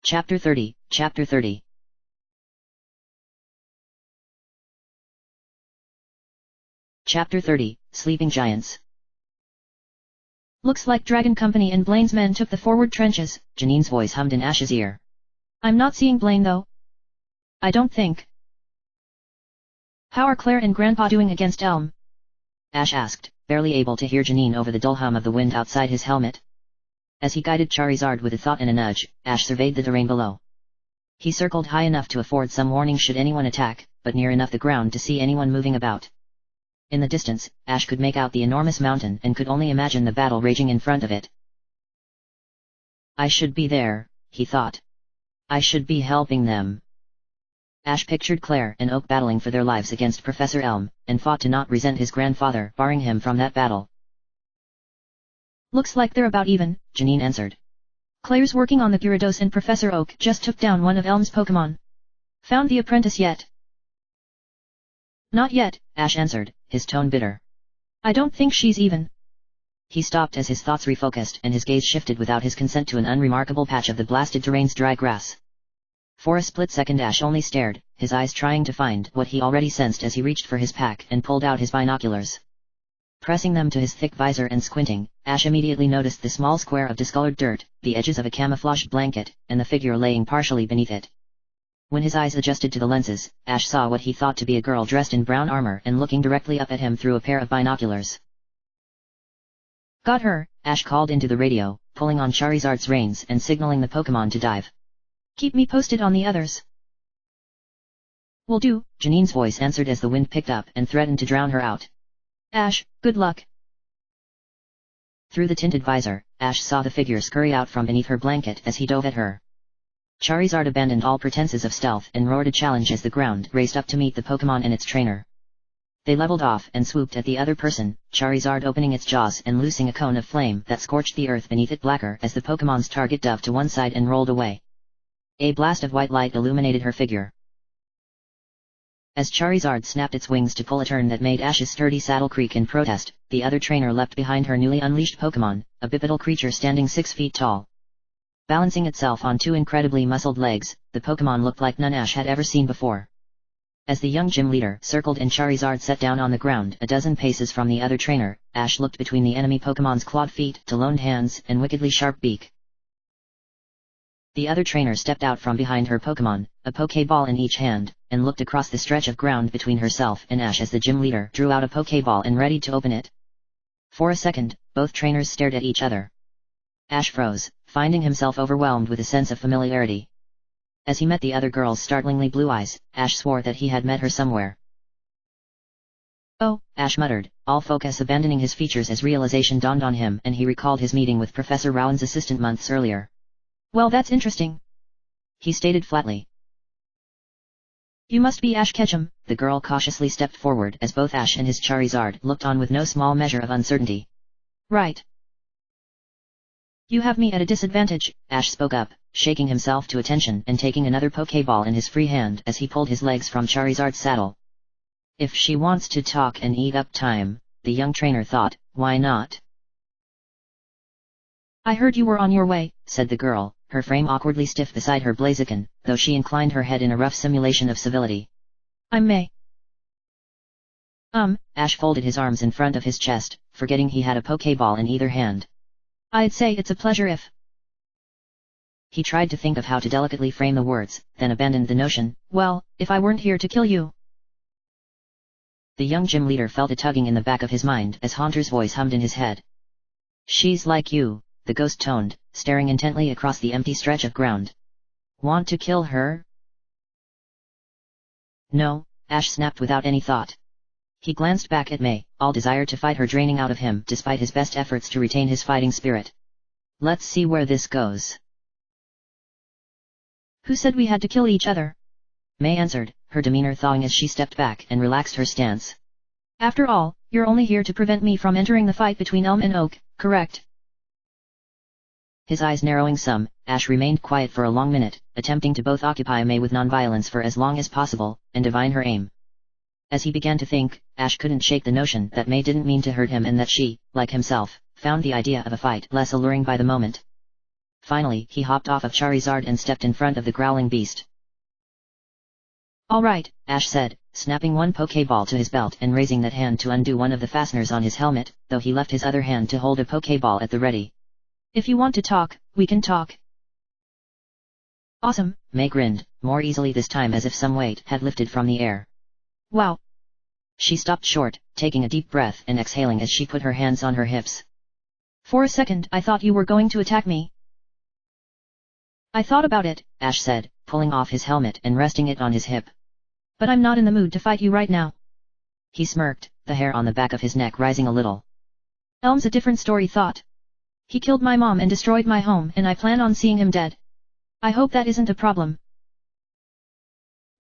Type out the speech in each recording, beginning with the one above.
Chapter 30, Chapter 30. Chapter 30, Sleeping Giants. Looks like Dragon Company and Blaine's men took the forward trenches, Janine's voice hummed in Ash's ear. I'm not seeing Blaine though. I don't think. How are Claire and Grandpa doing against Elm? Ash asked, barely able to hear Janine over the dull hum of the wind outside his helmet. As he guided Charizard with a thought and a nudge, Ash surveyed the terrain below. He circled high enough to afford some warning should anyone attack, but near enough the ground to see anyone moving about. In the distance, Ash could make out the enormous mountain and could only imagine the battle raging in front of it. I should be there, he thought. I should be helping them. Ash pictured Claire and Oak battling for their lives against Professor Elm, and fought to not resent his grandfather barring him from that battle. Looks like they're about even, Janine answered. Claire's working on the Gyarados and Professor Oak just took down one of Elm's Pokémon. Found the apprentice yet? Not yet, Ash answered, his tone bitter. I don't think she's even. He stopped as his thoughts refocused and his gaze shifted without his consent to an unremarkable patch of the blasted terrain's dry grass. For a split second Ash only stared, his eyes trying to find what he already sensed as he reached for his pack and pulled out his binoculars. Pressing them to his thick visor and squinting, Ash immediately noticed the small square of discolored dirt, the edges of a camouflaged blanket, and the figure laying partially beneath it. When his eyes adjusted to the lenses, Ash saw what he thought to be a girl dressed in brown armor and looking directly up at him through a pair of binoculars. Got her, Ash called into the radio, pulling on Charizard's reins and signaling the Pokémon to dive. Keep me posted on the others. Will do, Janine's voice answered as the wind picked up and threatened to drown her out. Ash, good luck. Through the tinted visor, Ash saw the figure scurry out from beneath her blanket as he dove at her. Charizard abandoned all pretenses of stealth and roared a challenge as the ground raced up to meet the Pokémon and its trainer. They leveled off and swooped at the other person, Charizard opening its jaws and loosing a cone of flame that scorched the earth beneath it blacker as the Pokémon's target dove to one side and rolled away. A blast of white light illuminated her figure. As Charizard snapped its wings to pull a turn that made Ash's sturdy saddle creak in protest, the other trainer leapt behind her newly unleashed Pokémon, a bipedal creature standing 6 feet tall. Balancing itself on 2 incredibly muscled legs, the Pokémon looked like none Ash had ever seen before. As the young gym leader circled and Charizard sat down on the ground a dozen paces from the other trainer, Ash looked between the enemy Pokémon's clawed feet, taloned hands, and wickedly sharp beak. The other trainer stepped out from behind her Pokémon, a Pokéball in each hand, and looked across the stretch of ground between herself and Ash as the gym leader drew out a Pokéball and readied to open it. For a second, both trainers stared at each other. Ash froze, finding himself overwhelmed with a sense of familiarity. As he met the other girl's startlingly blue eyes, Ash swore that he had met her somewhere. Oh, Ash muttered, all focus abandoning his features as realization dawned on him and he recalled his meeting with Professor Rowan's assistant months earlier. Well, that's interesting, he stated flatly. You must be Ash Ketchum. The girl cautiously stepped forward as both Ash and his Charizard looked on with no small measure of uncertainty. Right. You have me at a disadvantage, Ash spoke up, shaking himself to attention and taking another Pokéball in his free hand as he pulled his legs from Charizard's saddle. If she wants to talk and eat up time, the young trainer thought, why not? I heard you were on your way, said the girl, her frame awkwardly stiff beside her Blaziken, though she inclined her head in a rough simulation of civility. I'm May. Ash folded his arms in front of his chest, forgetting he had a Pokéball in either hand. I'd say it's a pleasure if... He tried to think of how to delicately frame the words, then abandoned the notion, well, if I weren't here to kill you. The young gym leader felt a tugging in the back of his mind as Haunter's voice hummed in his head. She's like you, the ghost toned, staring intently across the empty stretch of ground. Want to kill her? No, Ash snapped without any thought. He glanced back at May, all desire to fight her draining out of him despite his best efforts to retain his fighting spirit. Let's see where this goes. Who said we had to kill each other? May answered, her demeanor thawing as she stepped back and relaxed her stance. After all, you're only here to prevent me from entering the fight between Elm and Oak, correct? His eyes narrowing some, Ash remained quiet for a long minute, attempting to both occupy May with nonviolence for as long as possible, and divine her aim. As he began to think, Ash couldn't shake the notion that May didn't mean to hurt him and that she, like himself, found the idea of a fight less alluring by the moment. Finally, he hopped off of Charizard and stepped in front of the growling beast. All right, Ash said, snapping one Pokeball to his belt and raising that hand to undo one of the fasteners on his helmet, though he left his other hand to hold a Pokeball at the ready. If you want to talk, we can talk. Awesome, May grinned, more easily this time as if some weight had lifted from the air. Wow. She stopped short, taking a deep breath and exhaling as she put her hands on her hips. For a second I thought you were going to attack me. I thought about it, Ash said, pulling off his helmet and resting it on his hip. But I'm not in the mood to fight you right now. He smirked, the hair on the back of his neck rising a little. Elm's a different story thought. He killed my mom and destroyed my home and I plan on seeing him dead. I hope that isn't a problem.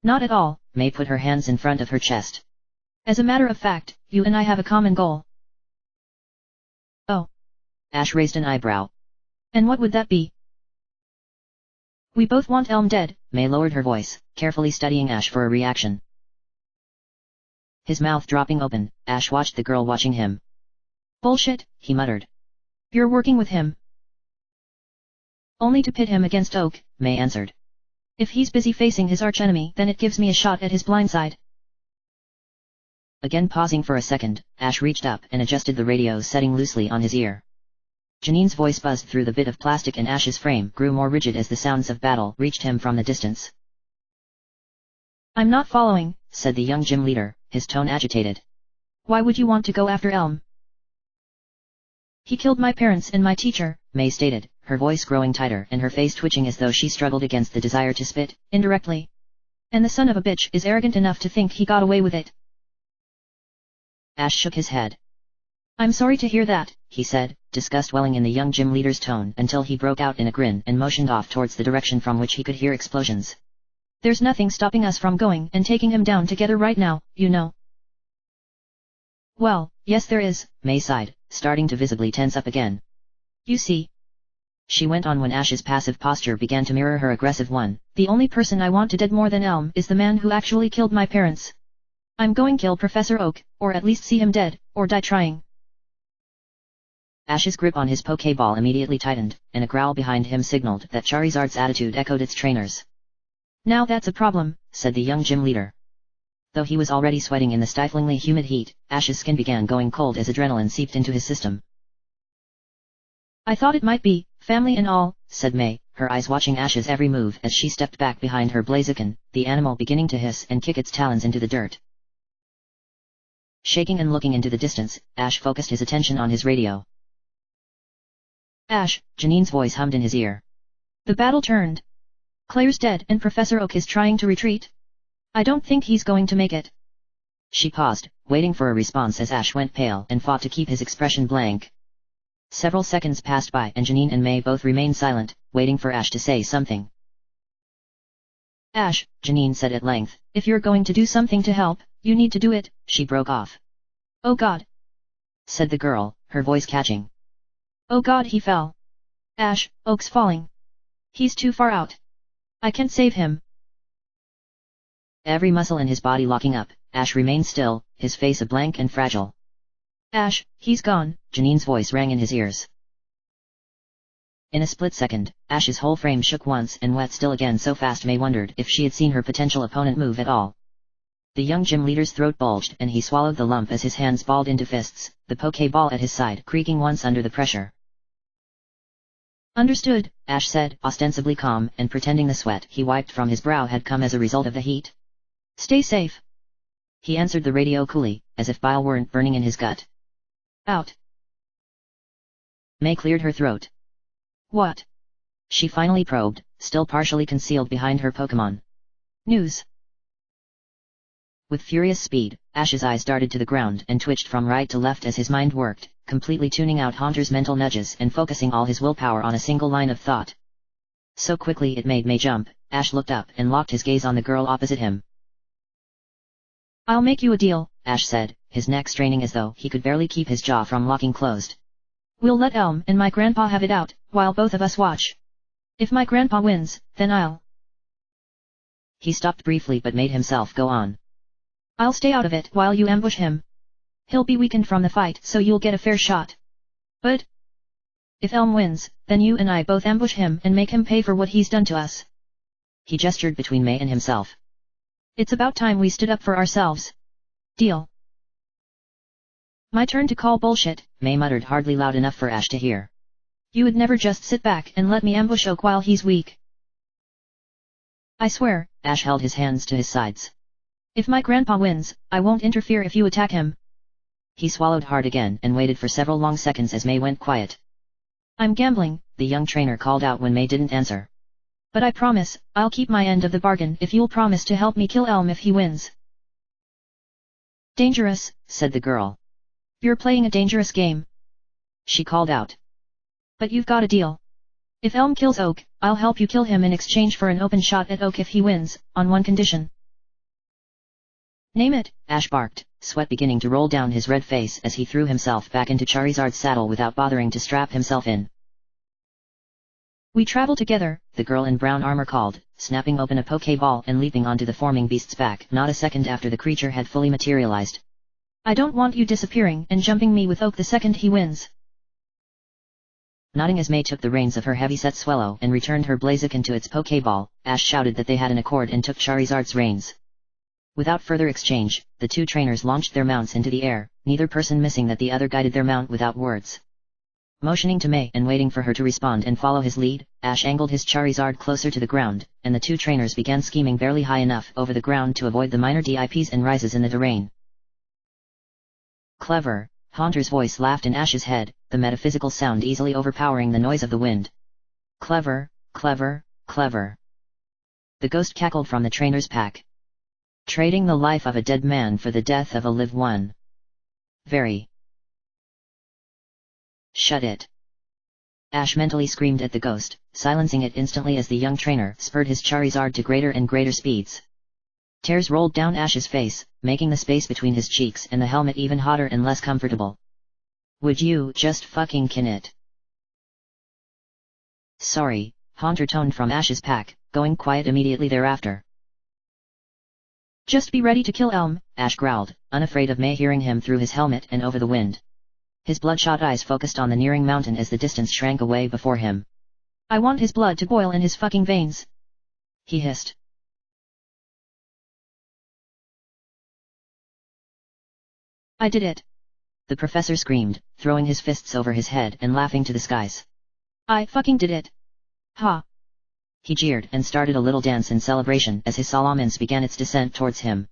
Not at all, May put her hands in front of her chest. As a matter of fact, you and I have a common goal. Oh. Ash raised an eyebrow. And what would that be? We both want Elm dead. May lowered her voice, carefully studying Ash for a reaction. His mouth dropping open, Ash watched the girl watching him. Bullshit, he muttered. You're working with him. Only to pit him against Oak, May answered. If he's busy facing his archenemy, then it gives me a shot at his blindside. Again pausing for a second, Ash reached up and adjusted the radio setting loosely on his ear. Janine's voice buzzed through the bit of plastic and Ash's frame grew more rigid as the sounds of battle reached him from the distance. I'm not following, said the young gym leader, his tone agitated. Why would you want to go after Elm? He killed my parents and my teacher, May stated, her voice growing tighter and her face twitching as though she struggled against the desire to spit, indirectly. And the son of a bitch is arrogant enough to think he got away with it. Ash shook his head. I'm sorry to hear that, he said, disgust welling in the young gym leader's tone until he broke out in a grin and motioned off towards the direction from which he could hear explosions. There's nothing stopping us from going and taking him down together right now, you know. Well, yes there is, May sighed, starting to visibly tense up again. You see. She went on when Ash's passive posture began to mirror her aggressive one. The only person I want to dead more than Elm is the man who actually killed my parents. I'm going to kill Professor Oak, or at least see him dead, or die trying. Ash's grip on his Pokeball immediately tightened, and a growl behind him signaled that Charizard's attitude echoed its trainers. Now that's a problem, said the young gym leader. Though he was already sweating in the stiflingly humid heat, Ash's skin began going cold as adrenaline seeped into his system. I thought it might be, family and all, said May, her eyes watching Ash's every move as she stepped back behind her Blaziken, the animal beginning to hiss and kick its talons into the dirt. Shaking and looking into the distance, Ash focused his attention on his radio. Ash, Janine's voice hummed in his ear. The battle turned. Claire's dead and Professor Oak is trying to retreat. I don't think he's going to make it. She paused, waiting for a response as Ash went pale and fought to keep his expression blank. Several seconds passed by and Janine and May both remained silent, waiting for Ash to say something. Ash, Janine said at length, if you're going to do something to help, you need to do it. She broke off. Oh God, said the girl, her voice catching. Oh God, he fell. Ash, Oak's falling. He's too far out. I can't save him. Every muscle in his body locking up, Ash remained still, his face a blank and fragile. Ash, he's gone, Janine's voice rang in his ears. In a split second, Ash's whole frame shook once and wet still again so fast May wondered if she had seen her potential opponent move at all. The young gym leader's throat bulged and he swallowed the lump as his hands balled into fists, the Pokeball at his side creaking once under the pressure. Understood, Ash said, ostensibly calm and pretending the sweat he wiped from his brow had come as a result of the heat. Stay safe. He answered the radio coolly, as if bile weren't burning in his gut. Out. May cleared her throat. What? She finally probed, still partially concealed behind her Pokemon. News. With furious speed, Ash's eyes darted to the ground and twitched from right to left as his mind worked, completely tuning out Haunter's mental nudges and focusing all his willpower on a single line of thought. So quickly it made May jump. Ash looked up and locked his gaze on the girl opposite him. I'll make you a deal, Ash said, his neck straining as though he could barely keep his jaw from locking closed. We'll let Elm and my grandpa have it out, while both of us watch. If my grandpa wins, then I'll... He stopped briefly but made himself go on. I'll stay out of it while you ambush him. He'll be weakened from the fight so you'll get a fair shot. But if Elm wins, Then you and I both ambush him and make him pay for what he's done to us. He gestured between May and himself. It's about time we stood up for ourselves. Deal. My turn to call bullshit, May muttered, hardly loud enough for Ash to hear. You would never just sit back and let me ambush Oak while he's weak. I swear. Ash held his hands to his sides. If my grandpa wins, I won't interfere if you attack him. He swallowed hard again and waited for several long seconds as May went quiet. I'm gambling, the young trainer called out when May didn't answer. But I promise, I'll keep my end of the bargain if you'll promise to help me kill Elm if he wins. Dangerous, said the girl. You're playing a dangerous game, she called out. But you've got a deal. If Elm kills Oak, I'll help you kill him in exchange for an open shot at Oak if he wins, on one condition. Name it, Ash barked, sweat beginning to roll down his red face as he threw himself back into Charizard's saddle without bothering to strap himself in. We travel together, the girl in brown armor called, snapping open a Pokeball and leaping onto the forming beast's back not a second after the creature had fully materialized. I don't want you disappearing and jumping me with Oak the second he wins. Nodding as May took the reins of her heavy-set Swellow and returned her Blaziken to its Pokeball, Ash shouted that they had an accord and took Charizard's reins. Without further exchange, the two trainers launched their mounts into the air, neither person missing that the other guided their mount without words. Motioning to May and waiting for her to respond and follow his lead, Ash angled his Charizard closer to the ground, and the two trainers began scheming barely high enough over the ground to avoid the minor dips and rises in the terrain. Clever, Haunter's voice laughed in Ash's head, the metaphysical sound easily overpowering the noise of the wind. Clever, clever, clever. The ghost cackled from the trainer's pack. Trading the life of a dead man for the death of a live one. Very. Shut it. Ash mentally screamed at the ghost, silencing it instantly as the young trainer spurred his Charizard to greater and greater speeds. Tears rolled down Ash's face, making the space between his cheeks and the helmet even hotter and less comfortable. Would you just fucking kin it? Sorry, Haunter toned from Ash's pack, going quiet immediately thereafter. Just be ready to kill Elm, Ash growled, unafraid of May hearing him through his helmet and over the wind. His bloodshot eyes focused on the nearing mountain as the distance shrank away before him. I want his blood to boil in his fucking veins, he hissed. I did it, the professor screamed, throwing his fists over his head and laughing to the skies. I fucking did it. Ha. He jeered and started a little dance in celebration as his Salamence began its descent towards him.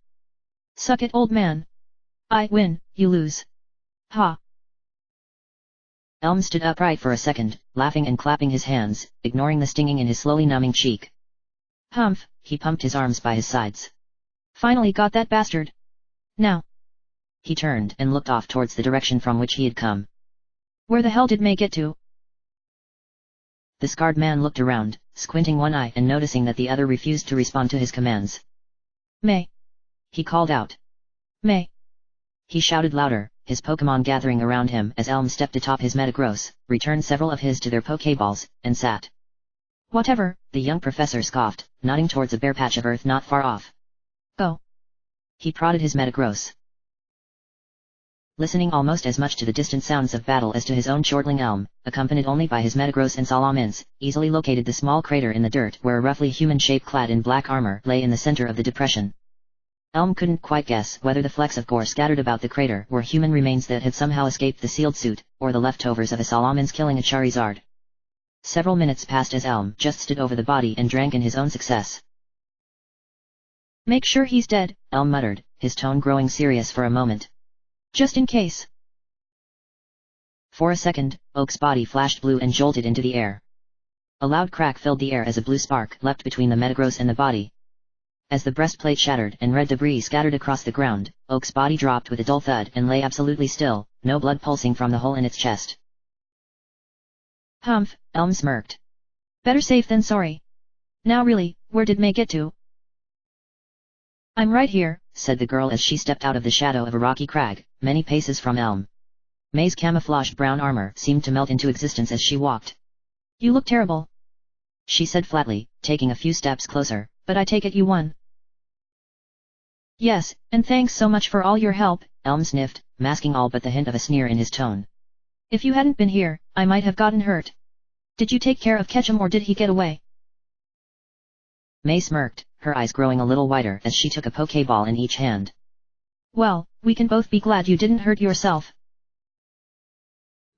Suck it, old man. I win, you lose. Ha. Elm stood upright for a second, laughing and clapping his hands, ignoring the stinging in his slowly numbing cheek. Humph, he pumped his arms by his sides. Finally got that bastard. Now. He turned and looked off towards the direction from which he had come. Where the hell did May get to? The scarred man looked around, squinting one eye and noticing that the other refused to respond to his commands. May. He called out. May. He shouted louder, his Pokémon gathering around him as Elm stepped atop his Metagross, returned several of his to their Pokéballs, and sat. Whatever, the young professor scoffed, nodding towards a bare patch of earth not far off. Go. He prodded his Metagross. Listening almost as much to the distant sounds of battle as to his own chortling Elm, accompanied only by his Metagross and Salamence, easily located the small crater in the dirt where a roughly human shape clad in black armor lay in the center of the depression. Elm couldn't quite guess whether the flecks of gore scattered about the crater were human remains that had somehow escaped the sealed suit, or the leftovers of a Salamence killing a Charizard. Several minutes passed as Elm just stood over the body and drank in his own success. Make sure he's dead, Elm muttered, his tone growing serious for a moment. Just in case. For a second, Oak's body flashed blue and jolted into the air. A loud crack filled the air as a blue spark leapt between the Metagross and the body. As the breastplate shattered and red debris scattered across the ground, Oak's body dropped with a dull thud and lay absolutely still, no blood pulsing from the hole in its chest. Humph, Elm smirked. Better safe than sorry. Now really, where did May get to? I'm right here, said the girl as she stepped out of the shadow of a rocky crag, many paces from Elm. May's camouflaged brown armor seemed to melt into existence as she walked. You look terrible, she said flatly, taking a few steps closer. But I take it you won. Yes, and thanks so much for all your help, Elm sniffed, masking all but the hint of a sneer in his tone. If you hadn't been here, I might have gotten hurt. Did you take care of Ketchum or did he get away? May smirked, her eyes growing a little wider as she took a Pokeball in each hand. Well, we can both be glad you didn't hurt yourself.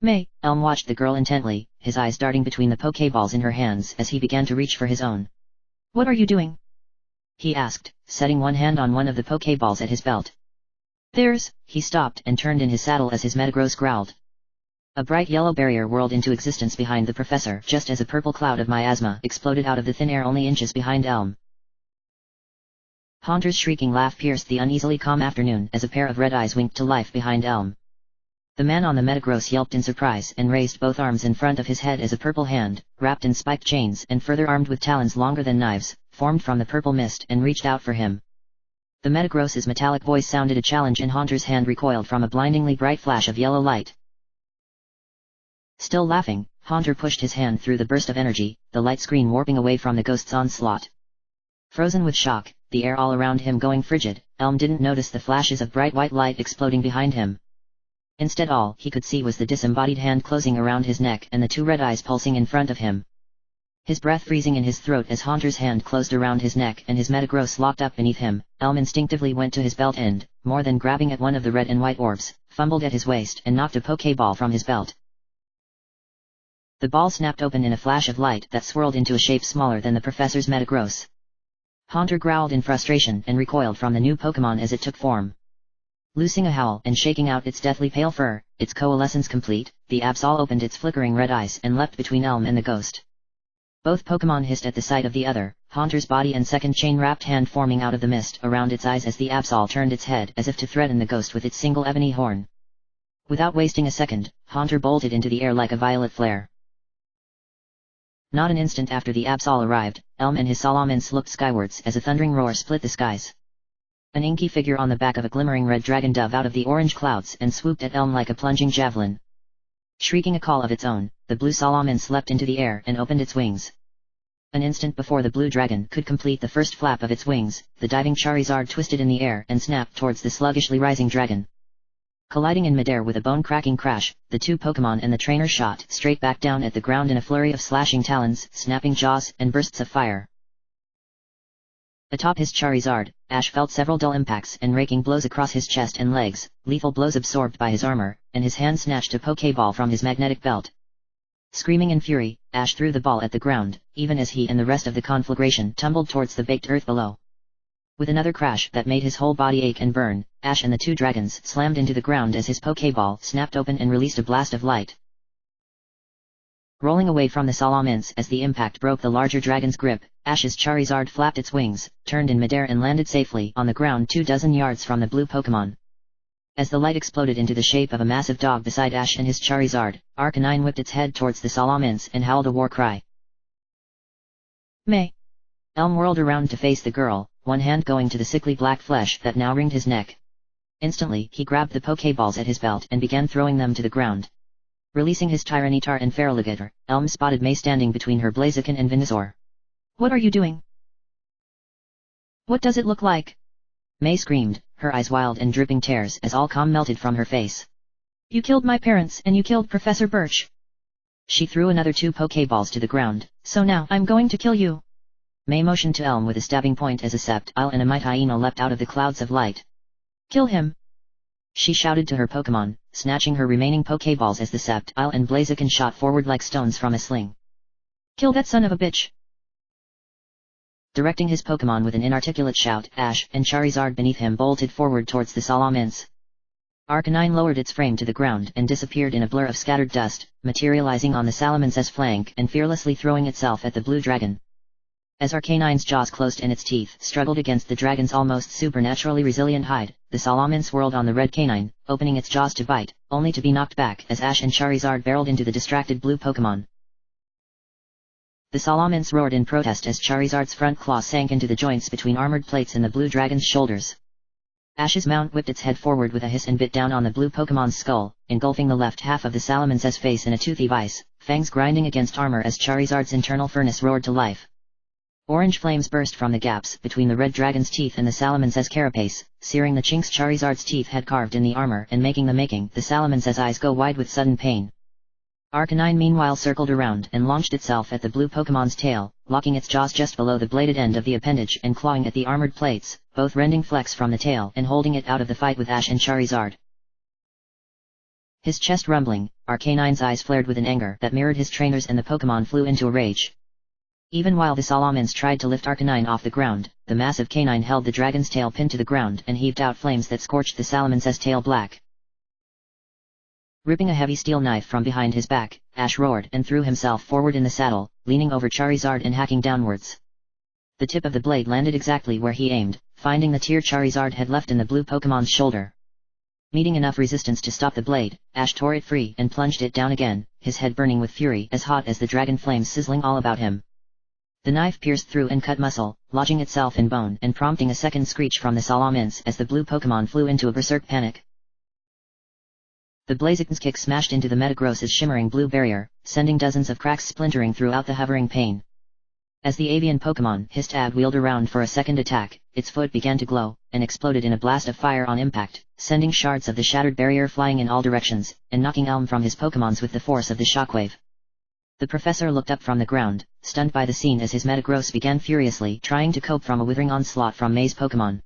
May. Elm watched the girl intently, his eyes darting between the Pokeballs in her hands as he began to reach for his own. What are you doing? He asked, setting one hand on one of the Pokeballs at his belt. He stopped and turned in his saddle as his Metagross growled. A bright yellow barrier whirled into existence behind the professor just as a purple cloud of miasma exploded out of the thin air only inches behind Elm. Haunter's shrieking laugh pierced the uneasily calm afternoon as a pair of red eyes winked to life behind Elm. The man on the Metagross yelped in surprise and raised both arms in front of his head as a purple hand, wrapped in spiked chains and further armed with talons longer than knives, formed from the purple mist and reached out for him. The Metagross's metallic voice sounded a challenge and Haunter's hand recoiled from a blindingly bright flash of yellow light. Still laughing, Haunter pushed his hand through the burst of energy, the light screen warping away from the ghost's onslaught. Frozen with shock, the air all around him going frigid, Elm didn't notice the flashes of bright white light exploding behind him. Instead all he could see was the disembodied hand closing around his neck and the two red eyes pulsing in front of him. His breath freezing in his throat as Haunter's hand closed around his neck and his Metagross locked up beneath him, Elm instinctively went to his belt and, more than grabbing at one of the red and white orbs, fumbled at his waist and knocked a Pokeball from his belt. The ball snapped open in a flash of light that swirled into a shape smaller than the professor's Metagross. Haunter growled in frustration and recoiled from the new Pokemon as it took form. Loosing a howl and shaking out its deathly pale fur, its coalescence complete, the Absol opened its flickering red eyes and leapt between Elm and the ghost. Both Pokemon hissed at the sight of the other, Haunter's body and second chain-wrapped hand forming out of the mist around its eyes as the Absol turned its head as if to threaten the ghost with its single ebony horn. Without wasting a second, Haunter bolted into the air like a violet flare. Not an instant after the Absol arrived, Elm and his Salamence looked skywards as a thundering roar split the skies. An inky figure on the back of a glimmering red dragon dove out of the orange clouds and swooped at Elm like a plunging javelin. Shrieking a call of its own, the blue Salamence leapt into the air and opened its wings. An instant before the blue dragon could complete the first flap of its wings, the diving Charizard twisted in the air and snapped towards the sluggishly rising dragon. Colliding in midair with a bone-cracking crash, the two Pokemon and the trainer shot straight back down at the ground in a flurry of slashing talons, snapping jaws, and bursts of fire. Atop his Charizard, Ash felt several dull impacts and raking blows across his chest and legs, lethal blows absorbed by his armor, and his hand snatched a Pokeball from his magnetic belt. Screaming in fury, Ash threw the ball at the ground, even as he and the rest of the conflagration tumbled towards the baked earth below. With another crash that made his whole body ache and burn, Ash and the two dragons slammed into the ground as his Pokeball snapped open and released a blast of light. Rolling away from the Salamence as the impact broke the larger dragon's grip, Ash's Charizard flapped its wings, turned in midair and landed safely on the ground 24 yards from the blue Pokemon. As the light exploded into the shape of a massive dog beside Ash and his Charizard, Arcanine whipped its head towards the Salamence and howled a war cry. May. Elm whirled around to face the girl, one hand going to the sickly black flesh that now ringed his neck. Instantly he grabbed the Pokeballs at his belt and began throwing them to the ground. Releasing his Tyranitar and Feraligatr, Elm spotted May standing between her Blaziken and Venusaur. What are you doing? What does it look like? May screamed, her eyes wild and dripping tears as all calm melted from her face. You killed my parents and you killed Professor Birch. She threw another 2 Pokeballs to the ground. So now I'm going to kill you. May motioned to Elm with a stabbing point as a Sceptile and a Might Hyena leapt out of the clouds of light. Kill him! She shouted to her Pokemon, snatching her remaining Pokeballs as the Sceptile and Blaziken shot forward like stones from a sling. Kill that son of a bitch! Directing his Pokemon with an inarticulate shout, Ash and Charizard beneath him bolted forward towards the Salamence. Arcanine lowered its frame to the ground and disappeared in a blur of scattered dust, materializing on the Salamence's flank and fearlessly throwing itself at the blue dragon. As Arcanine's jaws closed and its teeth struggled against the dragon's almost supernaturally resilient hide, the Salamence whirled on the red canine, opening its jaws to bite, only to be knocked back as Ash and Charizard barreled into the distracted blue Pokemon. The Salamence roared in protest as Charizard's front claw sank into the joints between armored plates in the blue dragon's shoulders. Ash's mount whipped its head forward with a hiss and bit down on the blue Pokemon's skull, engulfing the left half of the Salamence's face in a toothy vice, fangs grinding against armor as Charizard's internal furnace roared to life. Orange flames burst from the gaps between the red dragon's teeth and the Salamence's carapace, searing the chinks Charizard's teeth had carved in the armor and making the Salamence's eyes go wide with sudden pain. Arcanine meanwhile circled around and launched itself at the blue Pokemon's tail, locking its jaws just below the bladed end of the appendage and clawing at the armored plates, both rending flecks from the tail and holding it out of the fight with Ash and Charizard. His chest rumbling, Arcanine's eyes flared with an anger that mirrored his trainers and the Pokemon flew into a rage. Even while the Salamence tried to lift Arcanine off the ground, the massive canine held the dragon's tail pinned to the ground and heaved out flames that scorched the Salamance's tail black. Ripping a heavy steel knife from behind his back, Ash roared and threw himself forward in the saddle, leaning over Charizard and hacking downwards. The tip of the blade landed exactly where he aimed, finding the tear Charizard had left in the blue Pokemon's shoulder. Meeting enough resistance to stop the blade, Ash tore it free and plunged it down again, his head burning with fury as hot as the dragon flames sizzling all about him. The knife pierced through and cut muscle, lodging itself in bone and prompting a second screech from the Salamence as the blue Pokemon flew into a berserk panic. The Blaziken's kick smashed into the Metagross's shimmering blue barrier, sending dozens of cracks splintering throughout the hovering pane. As the avian Pokemon hissed and wheeled around for a second attack, its foot began to glow, and exploded in a blast of fire on impact, sending shards of the shattered barrier flying in all directions, and knocking Elm from his Pokemons with the force of the shockwave. The professor looked up from the ground, stunned by the scene as his Metagross began furiously trying to cope from a withering onslaught from May's Pokemon.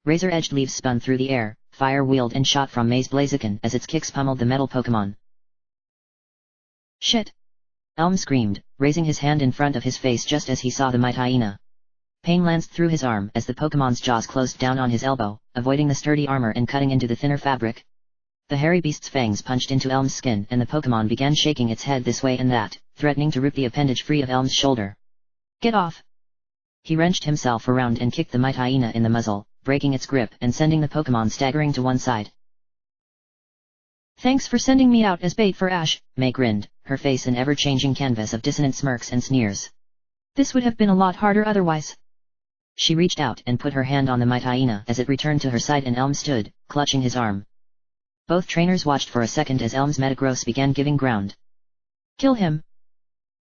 Razor-edged leaves spun through the air, fire wheeled and shot from May's Blaziken as its kicks pummeled the metal Pokemon. Shit! Elm screamed, raising his hand in front of his face just as he saw the might hyena. Pain lanced through his arm as the Pokemon's jaws closed down on his elbow, avoiding the sturdy armor and cutting into the thinner fabric. The hairy beast's fangs punched into Elm's skin and the Pokemon began shaking its head this way and that, threatening to rip the appendage free of Elm's shoulder. Get off! He wrenched himself around and kicked the might hyena in the muzzle, breaking its grip and sending the Pokemon staggering to one side. Thanks for sending me out as bait for Ash, May grinned, her face an ever-changing canvas of dissonant smirks and sneers. This would have been a lot harder otherwise. She reached out and put her hand on the might hyena as it returned to her side and Elm stood, clutching his arm. Both trainers watched for a second as Elm's Metagross began giving ground. Kill him!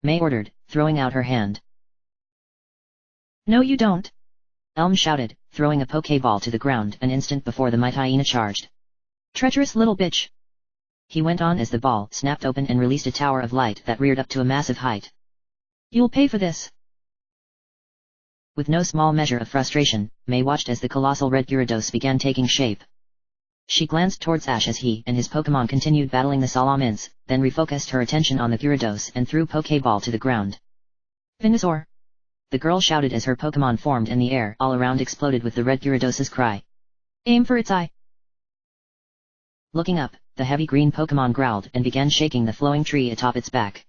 May ordered, throwing out her hand. No you don't! Elm shouted, throwing a Pokeball to the ground an instant before the might hyena charged. Treacherous little bitch! He went on as the ball snapped open and released a tower of light that reared up to a massive height. You'll pay for this! With no small measure of frustration, May watched as the colossal red Gyarados began taking shape. She glanced towards Ash as he and his Pokemon continued battling the Salamence, then refocused her attention on the Gyarados and threw Pokeball to the ground. Venusaur! The girl shouted as her Pokemon formed and the air all around exploded with the red Gyarados' cry. Aim for its eye! Looking up, the heavy green Pokemon growled and began shaking the flowing tree atop its back.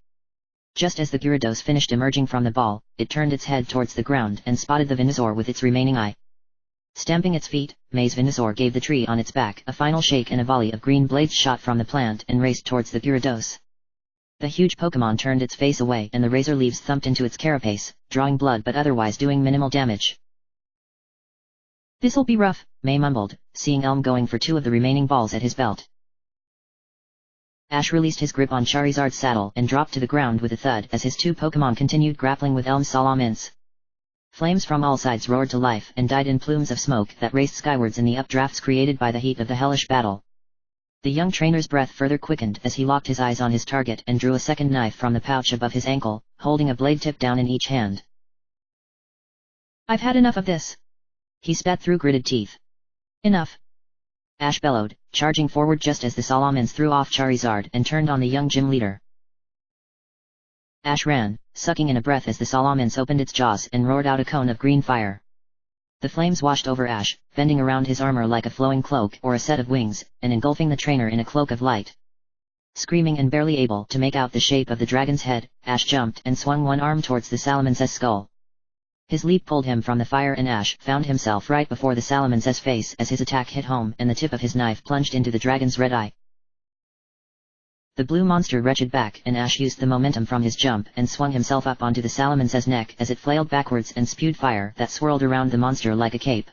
Just as the Gyarados finished emerging from the ball, it turned its head towards the ground and spotted the Venusaur with its remaining eye. Stamping its feet, May's Venusaur gave the tree on its back a final shake and a volley of green blades shot from the plant and raced towards the Gyarados. The huge Pokemon turned its face away and the razor leaves thumped into its carapace, drawing blood but otherwise doing minimal damage. This'll be rough, May mumbled, seeing Elm going for two of the remaining balls at his belt. Ash released his grip on Charizard's saddle and dropped to the ground with a thud as his two Pokemon continued grappling with Elm's Salamence. Flames from all sides roared to life and died in plumes of smoke that raced skywards in the updrafts created by the heat of the hellish battle. The young trainer's breath further quickened as he locked his eyes on his target and drew a second knife from the pouch above his ankle, holding a blade tip down in each hand. I've had enough of this. He spat through gritted teeth. Enough. Ash bellowed, charging forward just as the Salamence threw off Charizard and turned on the young gym leader. Ash ran, sucking in a breath as the Salamence opened its jaws and roared out a cone of green fire. The flames washed over Ash, bending around his armor like a flowing cloak or a set of wings, and engulfing the trainer in a cloak of light. Screaming and barely able to make out the shape of the dragon's head, Ash jumped and swung one arm towards the Salamance's skull. His leap pulled him from the fire and Ash found himself right before the Salamance's face as his attack hit home and the tip of his knife plunged into the dragon's red eye. The blue monster retched back and Ash used the momentum from his jump and swung himself up onto the Salamance's neck as it flailed backwards and spewed fire that swirled around the monster like a cape.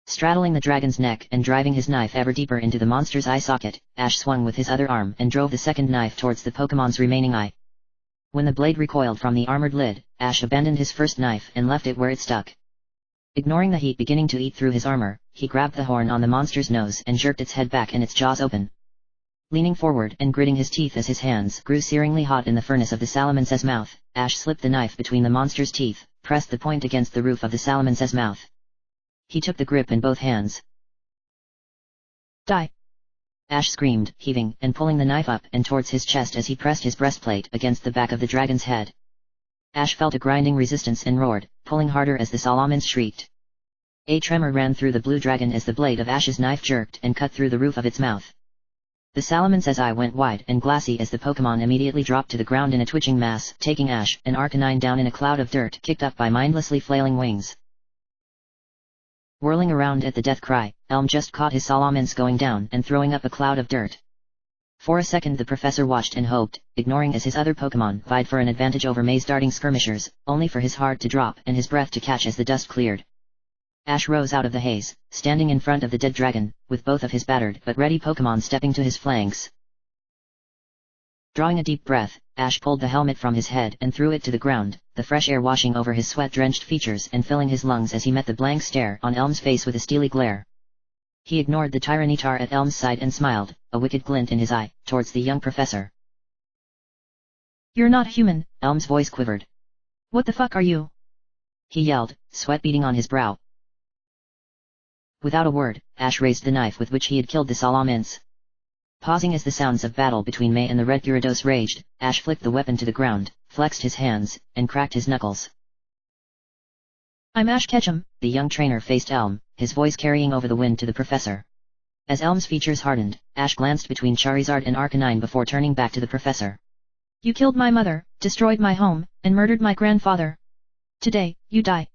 Straddling the dragon's neck and driving his knife ever deeper into the monster's eye socket, Ash swung with his other arm and drove the second knife towards the Pokemon's remaining eye. When the blade recoiled from the armored lid, Ash abandoned his first knife and left it where it stuck. Ignoring the heat beginning to eat through his armor, he grabbed the horn on the monster's nose and jerked its head back and its jaws open. Leaning forward and gritting his teeth as his hands grew searingly hot in the furnace of the Salamance's mouth, Ash slipped the knife between the monster's teeth, pressed the point against the roof of the Salamance's mouth. He took the grip in both hands. Die! Ash screamed, heaving and pulling the knife up and towards his chest as he pressed his breastplate against the back of the dragon's head. Ash felt a grinding resistance and roared, pulling harder as the Salamence shrieked. A tremor ran through the blue dragon as the blade of Ash's knife jerked and cut through the roof of its mouth. The Salamance's eye went wide and glassy as the Pokémon immediately dropped to the ground in a twitching mass, taking Ash and Arcanine down in a cloud of dirt kicked up by mindlessly flailing wings. Whirling around at the death cry, Elm just caught his Salamence going down and throwing up a cloud of dirt. For a second the professor watched and hoped, ignoring as his other Pokémon vied for an advantage over maze-darting skirmishers, only for his heart to drop and his breath to catch as the dust cleared. Ash rose out of the haze, standing in front of the dead dragon, with both of his battered but ready Pokémon stepping to his flanks. Drawing a deep breath, Ash pulled the helmet from his head and threw it to the ground, the fresh air washing over his sweat-drenched features and filling his lungs as he met the blank stare on Elm's face with a steely glare. He ignored the Tyranitar at Elm's side and smiled, a wicked glint in his eye, towards the young professor. "You're not human," Elm's voice quivered. "What the fuck are you?" he yelled, sweat beading on his brow. Without a word, Ash raised the knife with which he had killed the Salamence. Pausing as the sounds of battle between May and the Red Gyarados raged, Ash flicked the weapon to the ground, flexed his hands, and cracked his knuckles. "I'm Ash Ketchum," the young trainer faced Elm, his voice carrying over the wind to the professor. As Elm's features hardened, Ash glanced between Charizard and Arcanine before turning back to the professor. "You killed my mother, destroyed my home, and murdered my grandfather. Today, you die."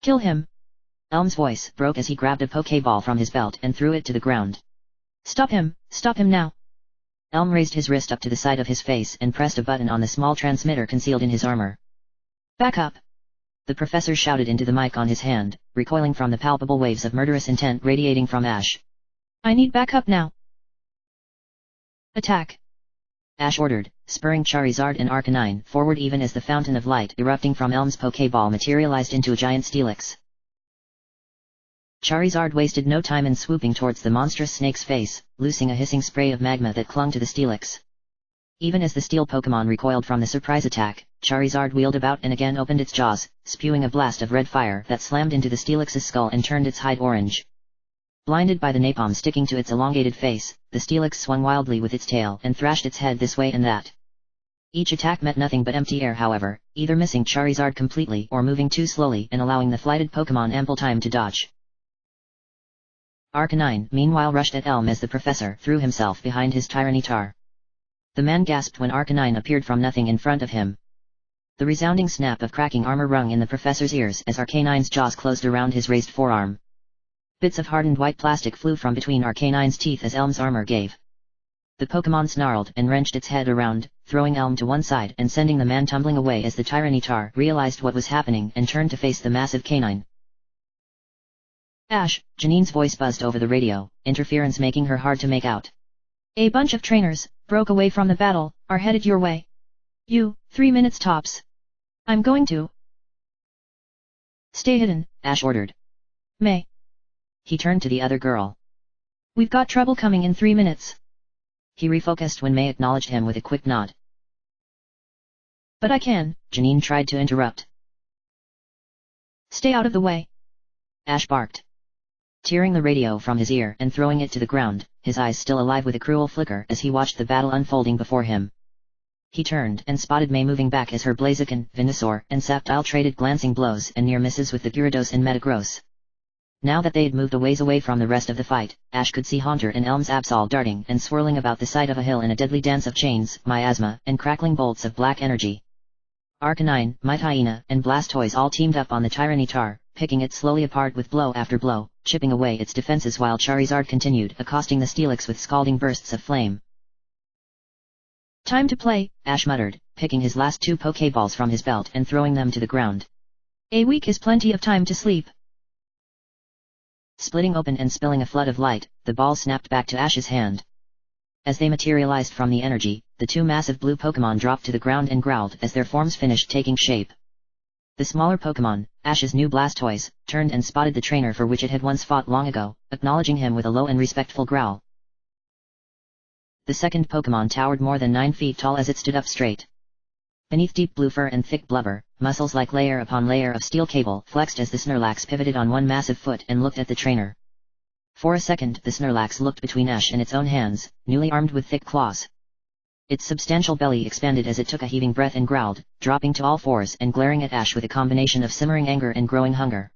"Kill him." Elm's voice broke as he grabbed a Pokéball from his belt and threw it to the ground. Stop him now." Elm raised his wrist up to the side of his face and pressed a button on the small transmitter concealed in his armor. "Back up," the professor shouted into the mic on his hand, recoiling from the palpable waves of murderous intent radiating from Ash. "I need backup now." "Attack," Ash ordered, spurring Charizard and Arcanine forward even as the fountain of light erupting from Elm's Pokéball materialized into a giant Steelix. Charizard wasted no time in swooping towards the monstrous snake's face, loosing a hissing spray of magma that clung to the Steelix. Even as the steel Pokémon recoiled from the surprise attack, Charizard wheeled about and again opened its jaws, spewing a blast of red fire that slammed into the Steelix's skull and turned its hide orange. Blinded by the napalm sticking to its elongated face, the Steelix swung wildly with its tail and thrashed its head this way and that. Each attack met nothing but empty air however, either missing Charizard completely or moving too slowly and allowing the flighted Pokémon ample time to dodge. Arcanine meanwhile rushed at Elm as the professor threw himself behind his Tyranitar. The man gasped when Arcanine appeared from nothing in front of him. The resounding snap of cracking armor rung in the professor's ears as Arcanine's jaws closed around his raised forearm. Bits of hardened white plastic flew from between Arcanine's teeth as Elm's armor gave. The Pokémon snarled and wrenched its head around, throwing Elm to one side and sending the man tumbling away as the Tyranitar realized what was happening and turned to face the massive canine. "Ash," Janine's voice buzzed over the radio, interference making her hard to make out. "A bunch of trainers broke away from the battle, are headed your way. 3 minutes tops. I'm going to..." "Stay hidden," Ash ordered. "May." He turned to the other girl. "We've got trouble coming in 3 minutes." He refocused when May acknowledged him with a quick nod. "But I can," Janine tried to interrupt. "Stay out of the way," Ash barked. Tearing the radio from his ear and throwing it to the ground, his eyes still alive with a cruel flicker as he watched the battle unfolding before him. He turned and spotted May moving back as her Blaziken, Venusaur, and Sceptile traded glancing blows and near misses with the Gyarados and Metagross. Now that they had moved a ways away from the rest of the fight, Ash could see Haunter and Elm's Absol darting and swirling about the side of a hill in a deadly dance of chains, miasma, and crackling bolts of black energy. Arcanine, Might Hyena, and Blastoise all teamed up on the Tyranitar, picking it slowly apart with blow after blow, chipping away its defenses while Charizard continued accosting the Steelix with scalding bursts of flame. "Time to play," Ash muttered, picking his last 2 Pokéballs from his belt and throwing them to the ground. "A week is plenty of time to sleep." Splitting open and spilling a flood of light, the ball snapped back to Ash's hand. As they materialized from the energy, the 2 massive blue Pokémon dropped to the ground and growled as their forms finished taking shape. The smaller Pokémon, Ash's new Blastoise, turned and spotted the trainer for which it had once fought long ago, acknowledging him with a low and respectful growl. The second Pokemon towered more than 9 feet tall as it stood up straight. Beneath deep blue fur and thick blubber, muscles like layer upon layer of steel cable flexed as the Snorlax pivoted on one massive foot and looked at the trainer. For a second the Snorlax looked between Ash and its own hands, newly armed with thick claws. Its substantial belly expanded as it took a heaving breath and growled, dropping to all fours and glaring at Ash with a combination of simmering anger and growing hunger.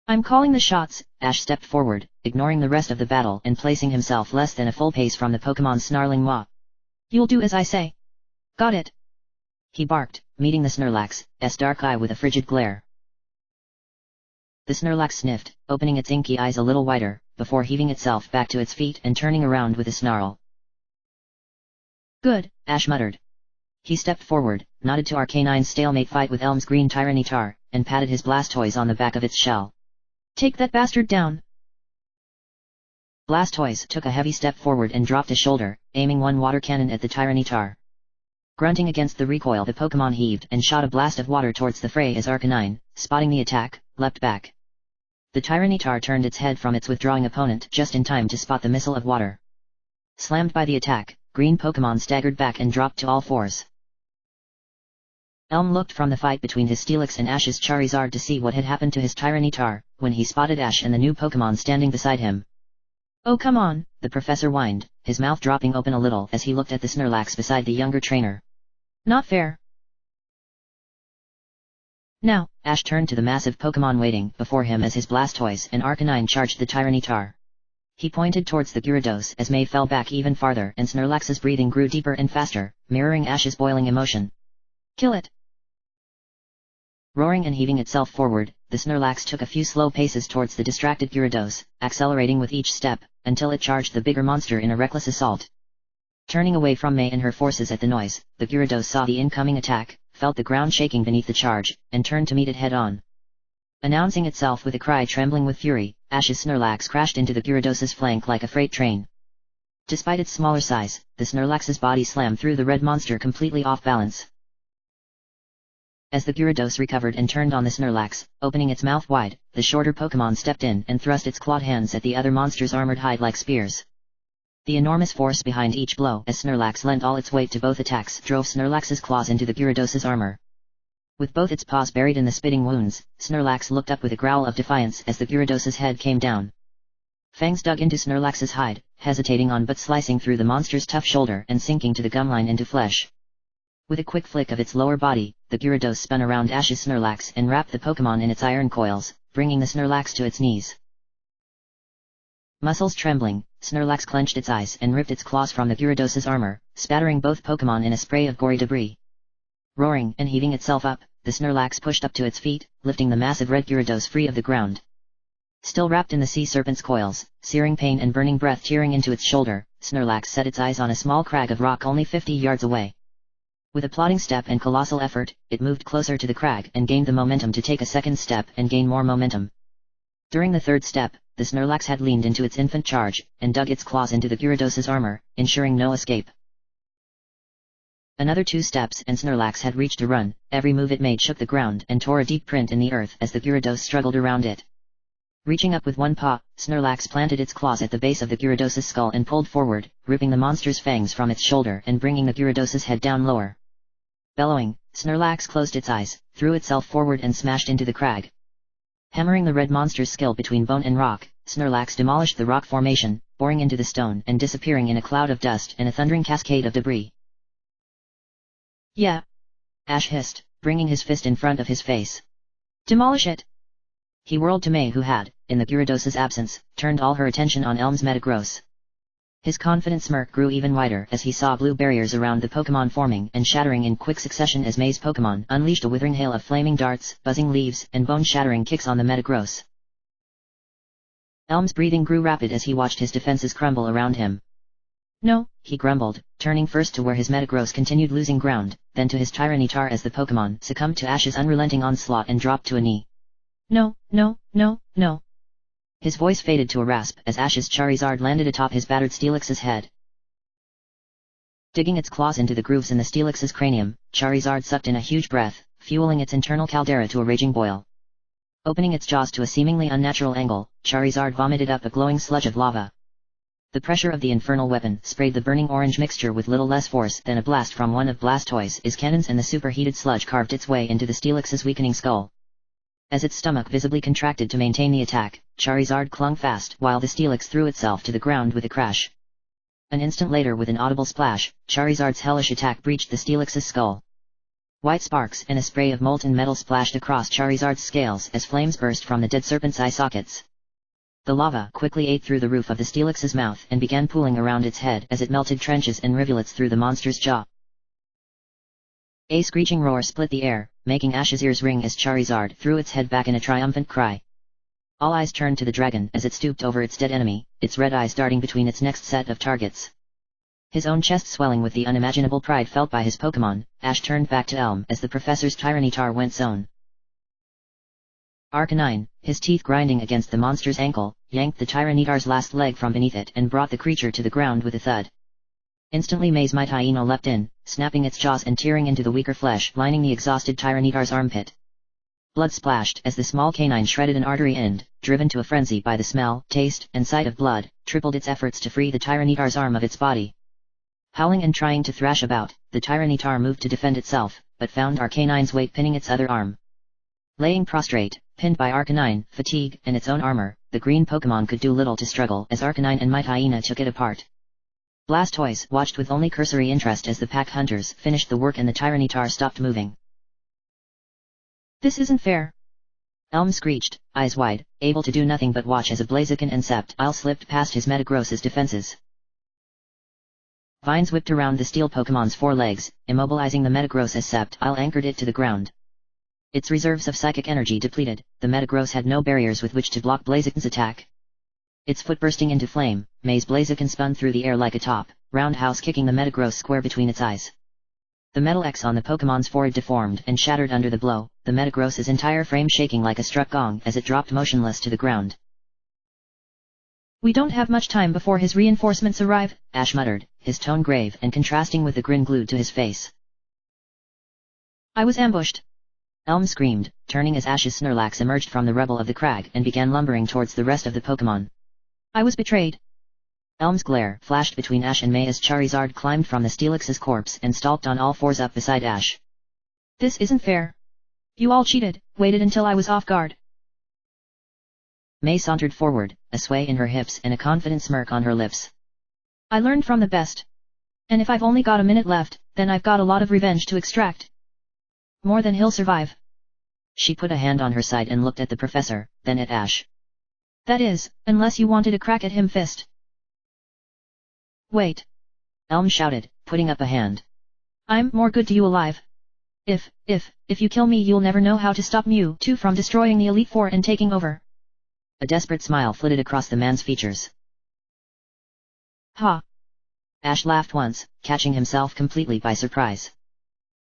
I'm calling the shots. Ash stepped forward, ignoring the rest of the battle and placing himself less than a full pace from the Pokemon's snarling maw. You'll do as I say. Got it? He barked, meeting the Snorlax's dark eye with a frigid glare. The Snorlax sniffed, opening its inky eyes a little wider, before heaving itself back to its feet and turning around with a snarl. Good, Ash muttered. He stepped forward, nodded to Arcanine's stalemate fight with Elm's green Tyranitar, and patted his Blastoise on the back of its shell. Take that bastard down. Blastoise took a heavy step forward and dropped a shoulder, aiming one water cannon at the Tyranitar. Grunting against the recoil, the Pokemon heaved and shot a blast of water towards the fray as Arcanine, spotting the attack, leapt back. The Tyranitar turned its head from its withdrawing opponent just in time to spot the missile of water. Slammed by the attack, green Pokemon staggered back and dropped to all fours. Elm looked from the fight between his Steelix and Ash's Charizard to see what had happened to his Tyranitar, when he spotted Ash and the new Pokemon standing beside him. Oh come on, the professor whined, his mouth dropping open a little as he looked at the Snorlax beside the younger trainer. Not fair. Now, Ash turned to the massive Pokemon waiting before him as his Blastoise and Arcanine charged the Tyranitar. He pointed towards the Gyarados as May fell back even farther and Snorlax's breathing grew deeper and faster, mirroring Ash's boiling emotion. Kill it! Roaring and heaving itself forward, the Snorlax took a few slow paces towards the distracted Gyarados, accelerating with each step, until it charged the bigger monster in a reckless assault. Turning away from May and her forces at the noise, the Gyarados saw the incoming attack, felt the ground shaking beneath the charge, and turned to meet it head-on. Announcing itself with a cry trembling with fury, Ash's Snorlax crashed into the Gyarados' flank like a freight train. Despite its smaller size, the Snorlax's body slammed through the red monster completely off balance. As the Gyarados recovered and turned on the Snorlax, opening its mouth wide, the shorter Pokemon stepped in and thrust its clawed hands at the other monster's armored hide like spears. The enormous force behind each blow as Snorlax lent all its weight to both attacks drove Snorlax's claws into the Gyarados' armor. With both its paws buried in the spitting wounds, Snorlax looked up with a growl of defiance as the Gyarados' head came down. Fangs dug into Snorlax's hide, hesitating on but slicing through the monster's tough shoulder and sinking to the gumline into flesh. With a quick flick of its lower body, the Gyarados spun around Ash's Snorlax and wrapped the Pokemon in its iron coils, bringing the Snorlax to its knees. Muscles trembling, Snorlax clenched its eyes and ripped its claws from the Gyarados' armor, spattering both Pokemon in a spray of gory debris. Roaring and heaving itself up, the Snorlax pushed up to its feet, lifting the massive red Gyarados free of the ground. Still wrapped in the sea serpent's coils, searing pain and burning breath tearing into its shoulder, Snorlax set its eyes on a small crag of rock only 50 yards away. With a plodding step and colossal effort, it moved closer to the crag and gained the momentum to take a second step and gain more momentum. During the third step, the Snorlax had leaned into its infant charge, and dug its claws into the Gyarados' armor, ensuring no escape. Another 2 steps and Snorlax had reached a run, every move it made shook the ground and tore a deep print in the earth as the Gyarados struggled around it. Reaching up with one paw, Snorlax planted its claws at the base of the Gyarados' skull and pulled forward, ripping the monster's fangs from its shoulder and bringing the Gyarados' head down lower. Bellowing, Snorlax closed its eyes, threw itself forward and smashed into the crag. Hammering the red monster's skull between bone and rock, Snorlax demolished the rock formation, boring into the stone and disappearing in a cloud of dust and a thundering cascade of debris. Yeah. Ash hissed, bringing his fist in front of his face. Demolish it. He whirled to May who had, in the Gyarados' absence, turned all her attention on Elm's Metagross. His confident smirk grew even wider as he saw blue barriers around the Pokemon forming and shattering in quick succession as May's Pokemon unleashed a withering hail of flaming darts, buzzing leaves, and bone-shattering kicks on the Metagross. Elm's breathing grew rapid as he watched his defenses crumble around him. No, he grumbled, turning first to where his Metagross continued losing ground, then to his Tyranitar as the Pokemon succumbed to Ash's unrelenting onslaught and dropped to a knee. No, no, no, no. His voice faded to a rasp as Ash's Charizard landed atop his battered Steelix's head. Digging its claws into the grooves in the Steelix's cranium, Charizard sucked in a huge breath, fueling its internal caldera to a raging boil. Opening its jaws to a seemingly unnatural angle, Charizard vomited up a glowing sludge of lava. The pressure of the infernal weapon sprayed the burning orange mixture with little less force than a blast from one of Blastoise's cannons, and the superheated sludge carved its way into the Steelix's weakening skull. As its stomach visibly contracted to maintain the attack, Charizard clung fast while the Steelix threw itself to the ground with a crash. An instant later, with an audible splash, Charizard's hellish attack breached the Steelix's skull. White sparks and a spray of molten metal splashed across Charizard's scales as flames burst from the dead serpent's eye sockets. The lava quickly ate through the roof of the Steelix's mouth and began pooling around its head as it melted trenches and rivulets through the monster's jaw. A screeching roar split the air, making Ash's ears ring as Charizard threw its head back in a triumphant cry. All eyes turned to the dragon as it stooped over its dead enemy, its red eyes darting between its next set of targets. His own chest swelling with the unimaginable pride felt by his Pokémon, Ash turned back to Elm as the professor's Tyranitar went zone. Arcanine, his teeth grinding against the monster's ankle, yanked the Tyranitar's last leg from beneath it and brought the creature to the ground with a thud. Instantly May's Might Hyena leapt in, snapping its jaws and tearing into the weaker flesh lining the exhausted Tyranitar's armpit. Blood splashed as the small canine shredded an artery and, driven to a frenzy by the smell, taste, and sight of blood, tripled its efforts to free the Tyranitar's arm of its body. Howling and trying to thrash about, the Tyranitar moved to defend itself, but found Arcanine's weight pinning its other arm. Laying prostrate, pinned by Arcanine, fatigue, and its own armor, the green Pokémon could do little to struggle as Arcanine and Might Hyena took it apart. Blastoise watched with only cursory interest as the pack hunters finished the work and the Tyranitar stopped moving. This isn't fair. Elm screeched, eyes wide, able to do nothing but watch as a Blaziken and Sceptile slipped past his Metagross's defenses. Vines whipped around the steel Pokémon's forelegs, immobilizing the Metagross as Sceptile anchored it to the ground. Its reserves of psychic energy depleted, the Metagross had no barriers with which to block Blaziken's attack. Its foot bursting into flame, May's Blaziken spun through the air like a top, roundhouse kicking the Metagross square between its eyes. The metal X on the Pokémon's forehead deformed and shattered under the blow, the Metagross's entire frame shaking like a struck gong as it dropped motionless to the ground. We don't have much time before his reinforcements arrive, Ash muttered, his tone grave and contrasting with the grin glued to his face. I was ambushed. Elm screamed, turning as Ash's Snorlax emerged from the rubble of the crag and began lumbering towards the rest of the Pokémon. I was betrayed. Elm's glare flashed between Ash and May as Charizard climbed from the Steelix's corpse and stalked on all fours up beside Ash. This isn't fair. You all cheated, waited until I was off guard. May sauntered forward, a sway in her hips and a confident smirk on her lips. I learned from the best. And if I've only got a minute left, then I've got a lot of revenge to extract. More than he'll survive. She put a hand on her side and looked at the professor, then at Ash. That is, unless you wanted a crack at him fist. Wait. Elm shouted, putting up a hand. I'm more good to you alive. If you kill me you'll never know how to stop Mewtwo from destroying the Elite Four and taking over. A desperate smile flitted across the man's features. Ha! Ash laughed once, catching himself completely by surprise.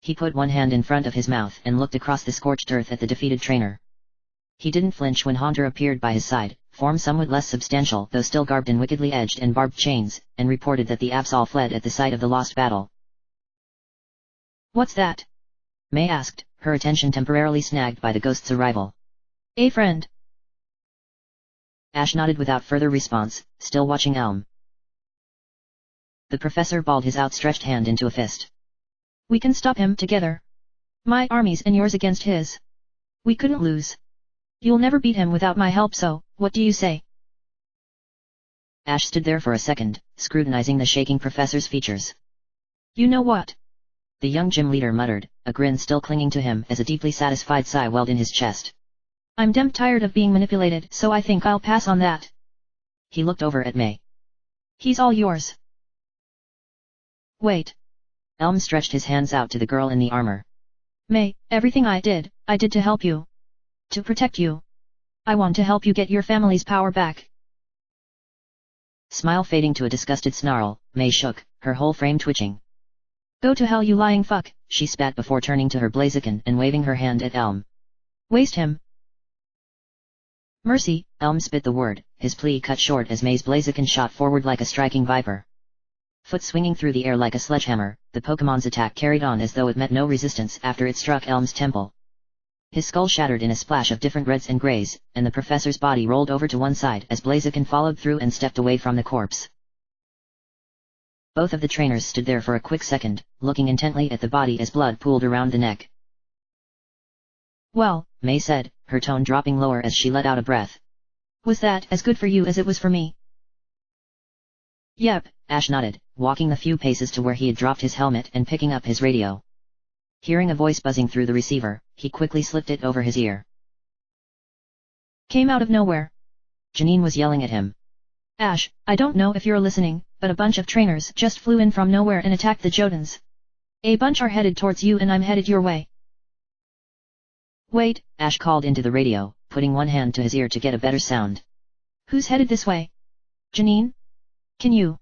He put one hand in front of his mouth and looked across the scorched earth at the defeated trainer. He didn't flinch when Haunter appeared by his side, form somewhat less substantial though still garbed in wickedly edged and barbed chains, and reported that the Absol fled at the sight of the lost battle. What's that? May asked, her attention temporarily snagged by the ghost's arrival. A friend. Ash nodded without further response, still watching Elm. The professor balled his outstretched hand into a fist. We can stop him together. My armies and yours against his. We couldn't lose. You'll never beat him without my help, so, what do you say? Ash stood there for a second, scrutinizing the shaking professor's features. You know what? The young gym leader muttered, a grin still clinging to him as a deeply satisfied sigh welled in his chest. I'm damn tired of being manipulated, so I think I'll pass on that. He looked over at May. He's all yours. Wait. Elm stretched his hands out to the girl in the armor. May, everything I did to help you. To protect you. I want to help you get your family's power back. Smile fading to a disgusted snarl, May shook, her whole frame twitching. Go to hell you lying fuck, she spat before turning to her Blaziken and waving her hand at Elm. Waste him. Mercy, Elm spit the word, his plea cut short as May's Blaziken shot forward like a striking viper. Foot swinging through the air like a sledgehammer, the Pokémon's attack carried on as though it met no resistance after it struck Elm's temple. His skull shattered in a splash of different reds and greys, and the professor's body rolled over to one side as Blaziken followed through and stepped away from the corpse. Both of the trainers stood there for a quick second, looking intently at the body as blood pooled around the neck. Well, May said, her tone dropping lower as she let out a breath. Was that as good for you as it was for me? Yep, Ash nodded, walking the few paces to where he had dropped his helmet and picking up his radio. Hearing a voice buzzing through the receiver, he quickly slipped it over his ear. Came out of nowhere. Janine was yelling at him. Ash, I don't know if you're listening, but a bunch of trainers just flew in from nowhere and attacked the Jotuns. A bunch are headed towards you and I'm headed your way. Wait, Ash called into the radio, putting one hand to his ear to get a better sound. Who's headed this way? Janine? Can you?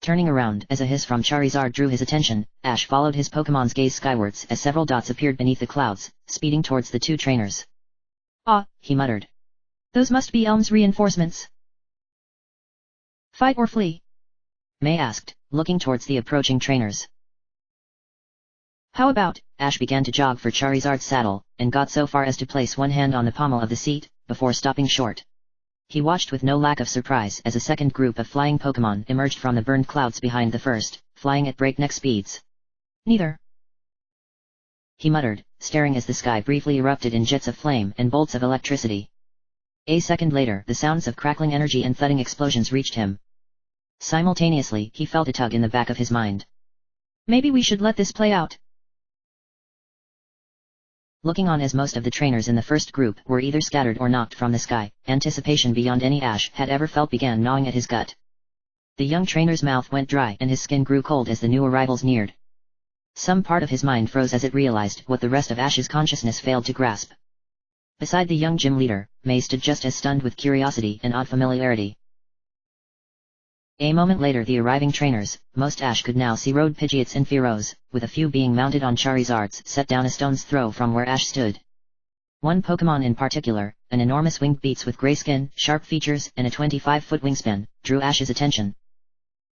Turning around as a hiss from Charizard drew his attention, Ash followed his Pokemon's gaze skywards as several dots appeared beneath the clouds, speeding towards the two trainers. Ah, he muttered. Those must be Elm's reinforcements. Fight or flee? May asked, looking towards the approaching trainers. How about? Ash began to jog for Charizard's saddle, and got so far as to place one hand on the pommel of the seat, before stopping short. He watched with no lack of surprise as a second group of flying Pokémon emerged from the burned clouds behind the first, flying at breakneck speeds. Neither. He muttered, staring as the sky briefly erupted in jets of flame and bolts of electricity. A second later, the sounds of crackling energy and thudding explosions reached him. Simultaneously, he felt a tug in the back of his mind. Maybe we should let this play out. Looking on as most of the trainers in the first group were either scattered or knocked from the sky, anticipation beyond any Ash had ever felt began gnawing at his gut. The young trainer's mouth went dry and his skin grew cold as the new arrivals neared. Some part of his mind froze as it realized what the rest of Ash's consciousness failed to grasp. Beside the young gym leader, May stood just as stunned with curiosity and odd familiarity. A moment later the arriving trainers, most Ash could now see rode Pidgeots and Fearows, with a few being mounted on Charizards set down a stone's throw from where Ash stood. One Pokémon in particular, an enormous winged beast with grey skin, sharp features and a 25-foot wingspan, drew Ash's attention.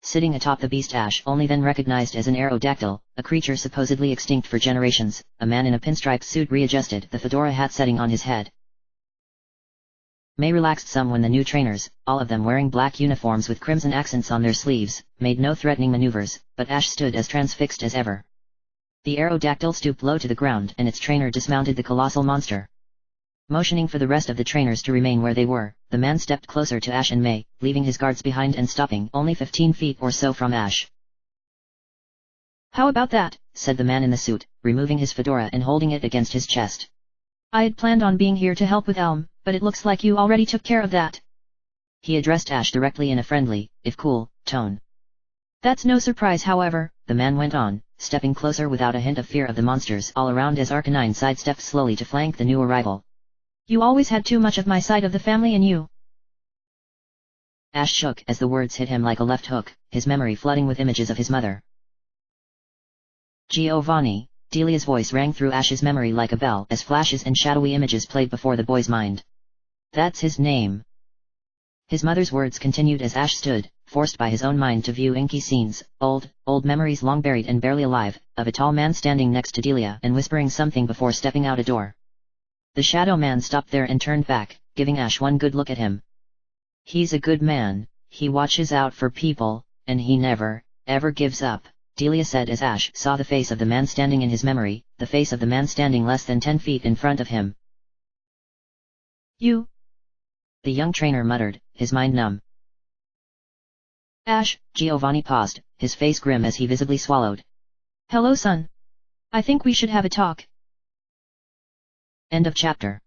Sitting atop the beast Ash only then recognized as an Aerodactyl, a creature supposedly extinct for generations, a man in a pinstripe suit readjusted the fedora hat setting on his head. May relaxed some when the new trainers, all of them wearing black uniforms with crimson accents on their sleeves, made no threatening maneuvers, but Ash stood as transfixed as ever. The Aerodactyl stooped low to the ground and its trainer dismounted the colossal monster. Motioning for the rest of the trainers to remain where they were, the man stepped closer to Ash and May, leaving his guards behind and stopping only 15 feet or so from Ash. How about that? Said the man in the suit, removing his fedora and holding it against his chest. I had planned on being here to help with Elm, but it looks like you already took care of that. He addressed Ash directly in a friendly, if cool, tone. That's no surprise however, the man went on, stepping closer without a hint of fear of the monsters all around as Arcanine sidestepped slowly to flank the new arrival. You always had too much of my side of the family in you. Ash shook as the words hit him like a left hook, his memory flooding with images of his mother. Giovanni. Delia's voice rang through Ash's memory like a bell as flashes and shadowy images played before the boy's mind. That's his name. His mother's words continued as Ash stood, forced by his own mind to view inky scenes, old memories long buried and barely alive, of a tall man standing next to Delia and whispering something before stepping out a door. The shadow man stopped there and turned back, giving Ash one good look at him. He's a good man, he watches out for people, and he never, ever gives up. Delia said as Ash saw the face of the man standing in his memory, the face of the man standing less than 10 feet in front of him. You? The young trainer muttered, his mind numb. Ash, Giovanni paused, his face grim as he visibly swallowed. Hello son. I think we should have a talk. End of chapter.